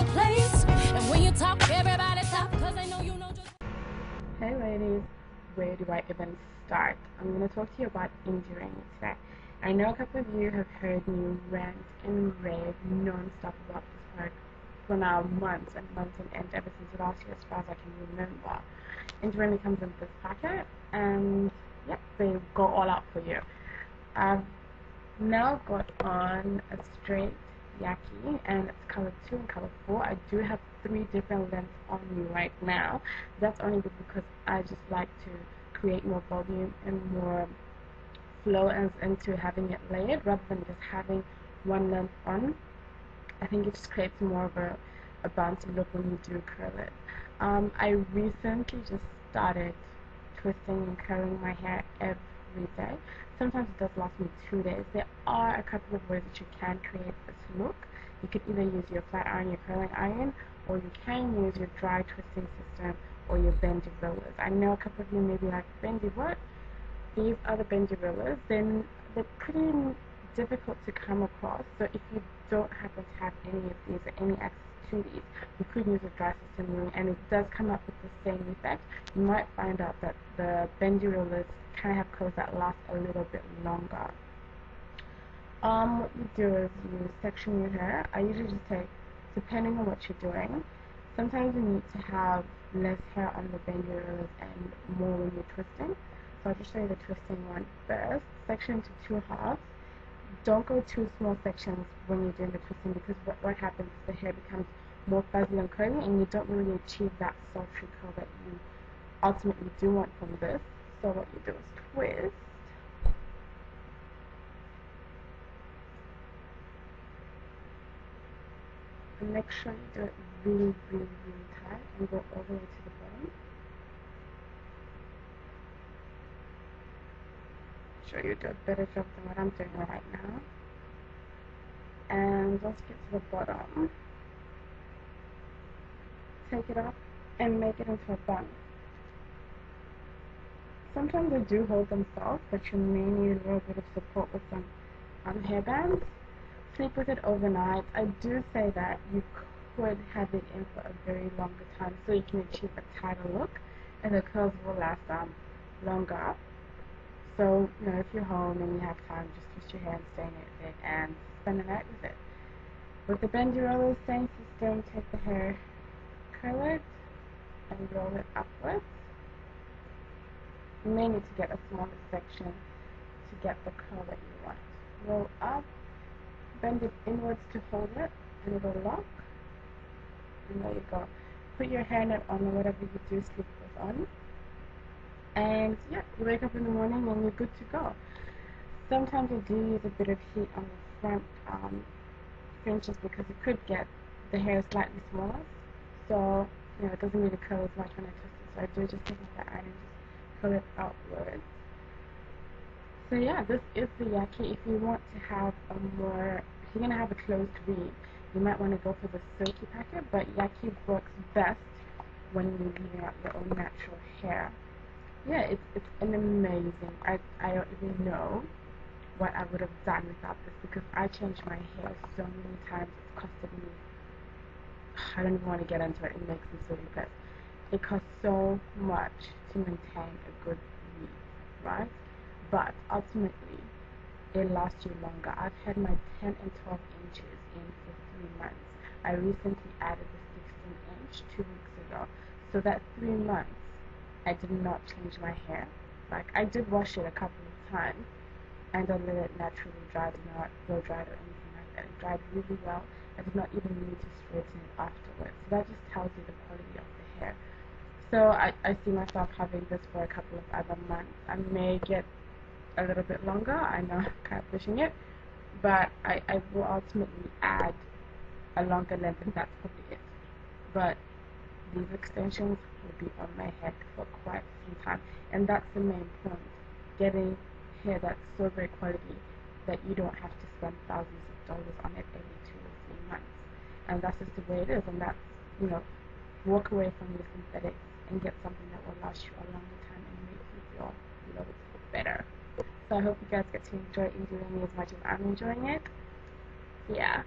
place. And when you talk, everybody stop, cause they know you know just. Hey ladies, where do I even start? I'm going to talk to you about Indi Remi today. I know a couple of you have heard me rant and rave non-stop about this park for now months and months and end ever since last year as far as I can remember. Indi Remi comes in this packet and yep, they go all out for you. I've now got on a straight Yaki and it's color 2 and color 4. I do have 3 different lengths on me right now. That's only because I just like to create more volume and more flow into having it layered rather than just having one length on. I think it just creates more of a bouncy look when you do curl it. I recently just started twisting and curling my hair every day. Sometimes it does last me 2 days. There are a couple of ways that you can create this look. You can either use your flat iron, your curling iron, or you can use your dry twisting system or your bendy rollers. I know a couple of you may be like, bendy what? These are the bendy rollers. Then they're pretty difficult to come across. So if you don't happen to have any of these or any access to these, you could use a dry system and it does come up with the same effect. You might find out that the bendy rollers kind of have curls that last a little bit longer. What you do is you section your hair. I usually just take, depending on what you're doing, sometimes you need to have less hair on the bendy rollers and more when you're twisting. So I'll just show you the twisting one first. Section into 2 halves. Don't go too small sections when you're doing the twisting because what happens is the hair becomes more fuzzy and curly and you don't really achieve that sultry curl that you ultimately do want from this. So what you do is twist. And make sure you do it really, really, really tight and go all the way to the bottom. Sure you do a better job than what I'm doing right now. And let's get to the bottom. Take it up and make it into a bun. Sometimes they do hold themselves, but you may need a little bit of support with some hairbands. Sleep with it overnight. I do say that you could have it in for a very longer time so you can achieve a tighter look and the curls will last longer. So, you know, if you're home and you have time, just twist your hair and stain it and spend the night with it. With the bendy rollers, same system, take the hair, curl it, and roll it upwards. You may need to get a smaller section to get the curl that you want. Roll up, bend it inwards to hold it, and it will lock. And there you go. Put your hairnet on or whatever you do sleep with on. And yeah, you wake up in the morning and you're good to go. Sometimes you do use a bit of heat on the front fringes because it could get the hair slightly smaller. So, you know, it doesn't really curl as much when I twist it. So I do just take my iron and just curl it outwards. So yeah, this is the Yaki. If you want to have a more, if you're going to have a closed weave, you might want to go for the silky packet, but Yaki works best when you're leaving out your own natural hair. Yeah, it's an amazing, I don't even know what I would have done without this because I changed my hair so many times. It's costed me, I don't even want to get into it, it makes me so depressed. It costs so much to maintain a good weave, right? But ultimately, it lasts you longer. I've had my 10 and 12 inches in for 3 months. I recently added the 16 inch 2 weeks ago. So that 3 months, I did not change my hair. Like, I did wash it a couple of times, and I let it naturally dry. Did not blow dried or anything like that. It dried really well. I did not even need to straighten it afterwards. So that just tells you the quality of the hair. So I see myself having this for a couple of other months. I may get a little bit longer. I know I'm kind of pushing it, but I will ultimately add a longer length, and that's probably it. But these extensions will be on my head for quite some time, and that's the main point, getting hair that's so great quality that you don't have to spend thousands of dollars on it every 2 or 3 months. And that's just the way it is, and that's, you know, walk away from your synthetics and get something that will last you a longer time and make you feel loads better. So I hope you guys get to enjoy Indi Remi as much as I'm enjoying it. Yeah.